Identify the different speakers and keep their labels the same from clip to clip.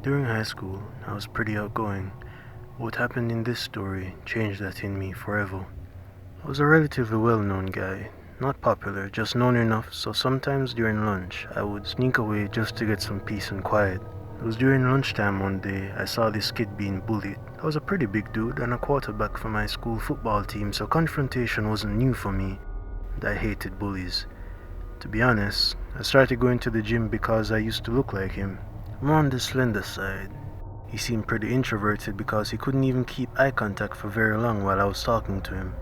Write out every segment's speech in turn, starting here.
Speaker 1: During high school, I was pretty outgoing. What happened in this story changed that in me forever. I was a relatively well-known guy, not popular, just known enough, so sometimes during lunch I would sneak away just to get some peace and quiet. It was during lunchtime one day I saw this kid being bullied. I was a pretty big dude and a quarterback for my school football team, so confrontation wasn't new for me, and I hated bullies. To be honest, I started going to the gym because I used to look like him, more on the slender side. He seemed pretty introverted because he couldn't even keep eye contact for very long while I was talking to him.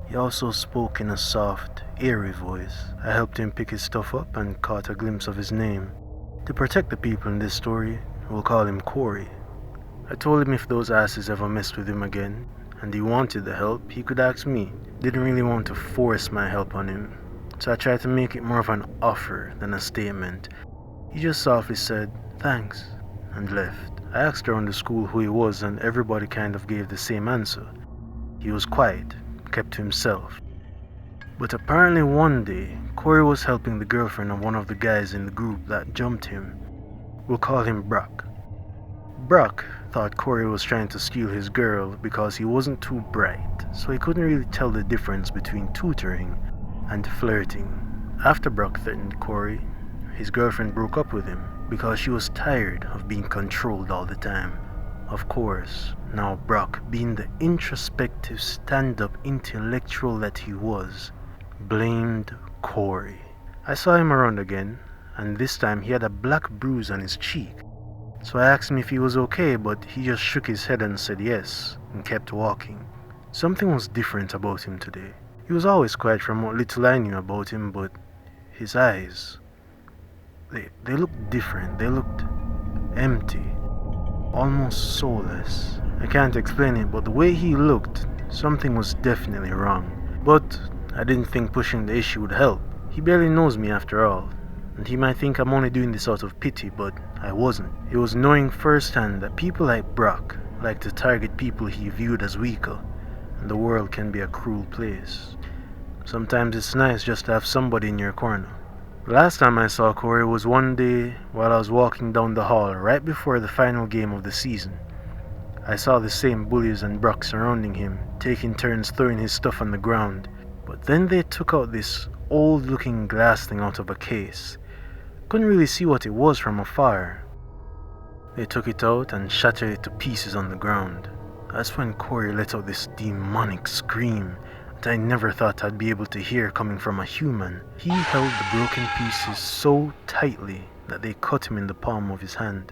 Speaker 1: He also spoke in a soft, airy voice. I helped him pick his stuff up and caught a glimpse of his name. To protect the people in this story, we'll call him Corey. I told him if those asses ever messed with him again, and he wanted the help, he could ask me. Didn't really want to force my help on him, so I tried to make it more of an offer than a statement. He just softly said, "Thanks," and left. I asked around the school who he was, and everybody kind of gave the same answer. He was quiet, kept to himself. But apparently one day, Corey was helping the girlfriend of one of the guys in the group that jumped him. We'll call him Brock. Brock thought Corey was trying to steal his girl because he wasn't too bright, so he couldn't really tell the difference between tutoring and flirting. After Brock threatened Corey, his girlfriend broke up with him because she was tired of being controlled all the time. Of course, now Brock, being the introspective stand-up intellectual that he was, blamed Corey. I saw him around again, and this time he had a black bruise on his cheek. So I asked him if he was okay, but he just shook his head and said yes, and kept walking. Something was different about him today. He was always quiet from what little I knew about him, but his eyes, they looked different. They looked empty, almost soulless. I can't explain it, but the way he looked, something was definitely wrong. But I didn't think pushing the issue would help. He barely knows me after all, and he might think I'm only doing this out of pity, but I wasn't. It was knowing firsthand that people like Brock like to target people he viewed as weaker, and the world can be a cruel place. Sometimes it's nice just to have somebody in your corner. The last time I saw Corey was one day while I was walking down the hall right before the final game of the season. I saw the same bullies and Brock surrounding him, taking turns throwing his stuff on the ground. But then they took out this old-looking glass thing out of a case. Couldn't really see what it was from afar. They took it out and shattered it to pieces on the ground. That's when Corey let out this demonic scream that I never thought I'd be able to hear coming from a human. He held the broken pieces so tightly that they cut him in the palm of his hand.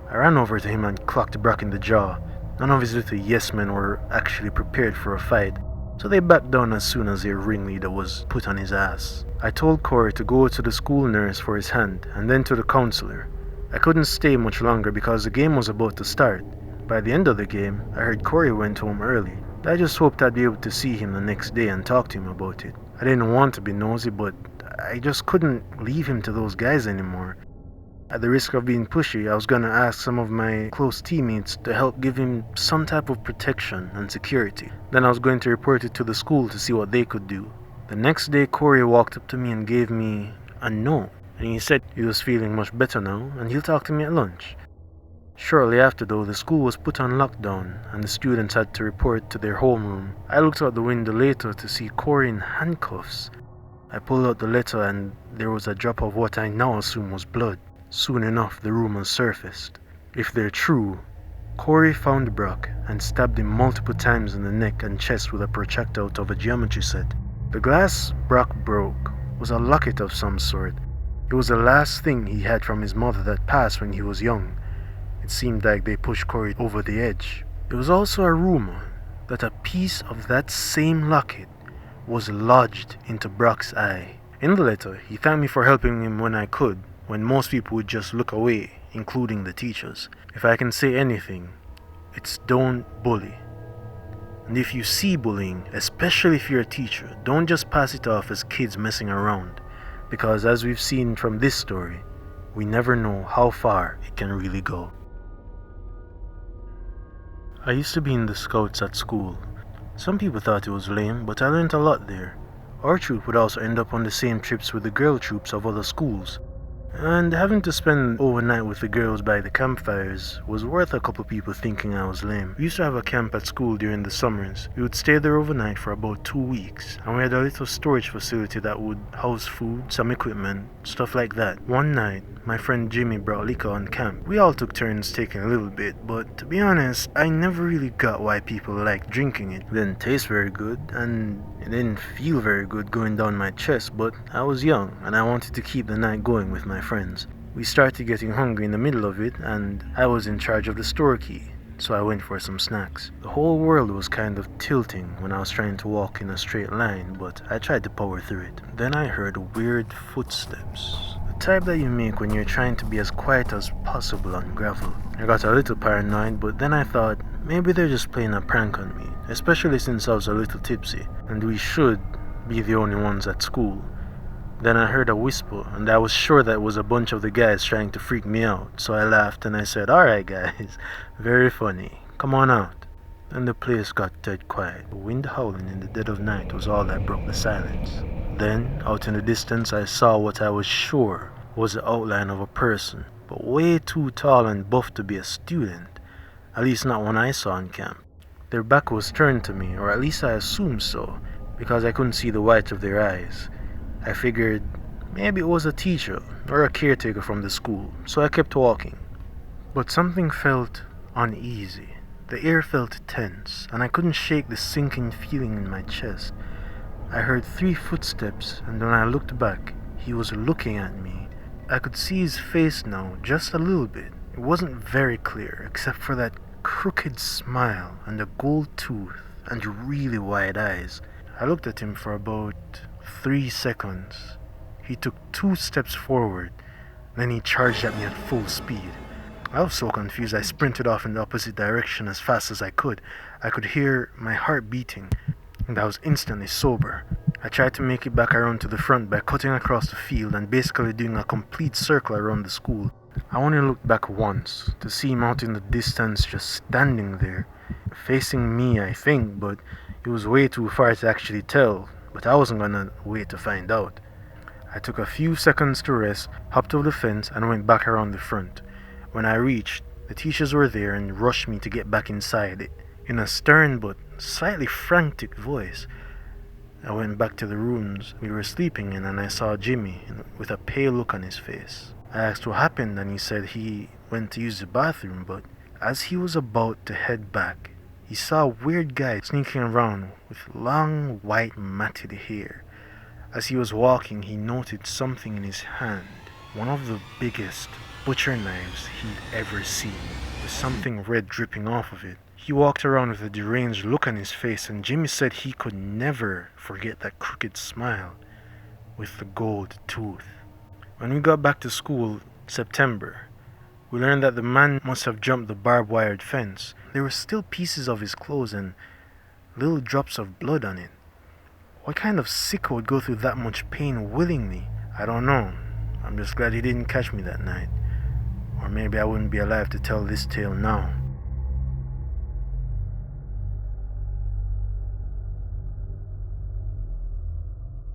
Speaker 1: I ran over to him and clocked Brock in the jaw. None of his little yes men were actually prepared for a fight, so they backed down as soon as their ringleader was put on his ass. I told Corey to go to the school nurse for his hand, and then to the counselor. I couldn't stay much longer because the game was about to start. By the end of the game, I heard Corey went home early. I just hoped I'd be able to see him the next day and talk to him about it. I didn't want to be nosy, but I just couldn't leave him to those guys anymore. At the risk of being pushy, I was gonna ask some of my close teammates to help give him some type of protection and security. Then I was going to report it to the school to see what they could do. The next day, Corey walked up to me and gave me a note, and he said he was feeling much better now and he'll talk to me at lunch. Shortly after though, the school was put on lockdown and the students had to report to their homeroom. I looked out the window later to see Corey in handcuffs. I pulled out the letter and there was a drop of what I now assume was blood. Soon enough, the rumors surfaced. If they're true, Corey found Brock and stabbed him multiple times in the neck and chest with a protractor out of a geometry set. The glass Brock broke was a locket of some sort. It was the last thing he had from his mother that passed when he was young. It seemed like they pushed Corey over the edge. There was also a rumor that a piece of that same locket was lodged into Brock's eye. In the letter, he thanked me for helping him when I could, when most people would just look away, including the teachers. If I can say anything, it's don't bully. And if you see bullying, especially if you're a teacher, don't just pass it off as kids messing around, because as we've seen from this story, we never know how far it can really go. I used to be in the scouts at school. Some people thought it was lame, but I learned a lot there. Our troop would also end up on the same trips with the girl troops of other schools. And having to spend overnight with the girls by the campfires was worth a couple people thinking I was lame. We used to have a camp at school during the summers. We would stay there overnight for about 2 weeks, and we had a little storage facility that would house food, some equipment, stuff like that. One night, my friend Jimmy brought liquor on camp. We all took turns taking a little bit, but to be honest, I never really got why people liked drinking it. It didn't taste very good, and it didn't feel very good going down my chest, but I was young, and I wanted to keep the night going with my friends. We started getting hungry in the middle of it, and I was in charge of the store key, so I went for some snacks. The whole world was kind of tilting when I was trying to walk in a straight line, but I tried to power through it. Then I heard weird footsteps. The type that you make when you're trying to be as quiet as possible on gravel. I got a little paranoid, but then I thought, maybe they're just playing a prank on me, especially since I was a little tipsy, and we should be the only ones at school. Then I heard a whisper, and I was sure that it was a bunch of the guys trying to freak me out, so I laughed and I said, "Alright guys, very funny, come on out." Then the place got dead quiet. The wind howling in the dead of night was all that broke the silence. Then, out in the distance, I saw what I was sure was the outline of a person, but way too tall and buff to be a student, at least not one I saw in camp. Their back was turned to me, or at least I assumed so, because I couldn't see the white of their eyes. I figured maybe it was a teacher or a caretaker from the school, so I kept walking. But something felt uneasy. The air felt tense, and I couldn't shake the sinking feeling in my chest. I heard 3 footsteps, and when I looked back, he was looking at me. I could see his face now, just a little bit. It wasn't very clear, except for that crooked smile and a gold tooth and really wide eyes. I looked at him for about 3 seconds. He took 2 steps forward, then he charged at me at full speed. I was so confused I sprinted off in the opposite direction as fast as I could. I could hear my heart beating, and I was instantly sober. I tried to make it back around to the front by cutting across the field and basically doing a complete circle around the school. I only looked back once to see him out in the distance just standing there, facing me I think, but it was way too far to actually tell. But I wasn't gonna wait to find out. I took a few seconds to rest, hopped over the fence, and went back around the front. When I reached, the teachers were there and rushed me to get back inside. In a stern but slightly frantic voice, I went back to the rooms we were sleeping in, and I saw Jimmy with a pale look on his face. I asked what happened, and he said he went to use the bathroom, but as he was about to head back, he saw a weird guy sneaking around with long, white, matted hair. As he was walking, he noted something in his hand, one of the biggest butcher knives he'd ever seen, with something red dripping off of it. He walked around with a deranged look on his face, and Jimmy said he could never forget that crooked smile with the gold tooth. When we got back to school, September, we learned that the man must have jumped the barbed wired fence. There were still pieces of his clothes and little drops of blood on it. What kind of sicko would go through that much pain willingly? I don't know. I'm just glad he didn't catch me that night. Or maybe I wouldn't be alive to tell this tale now.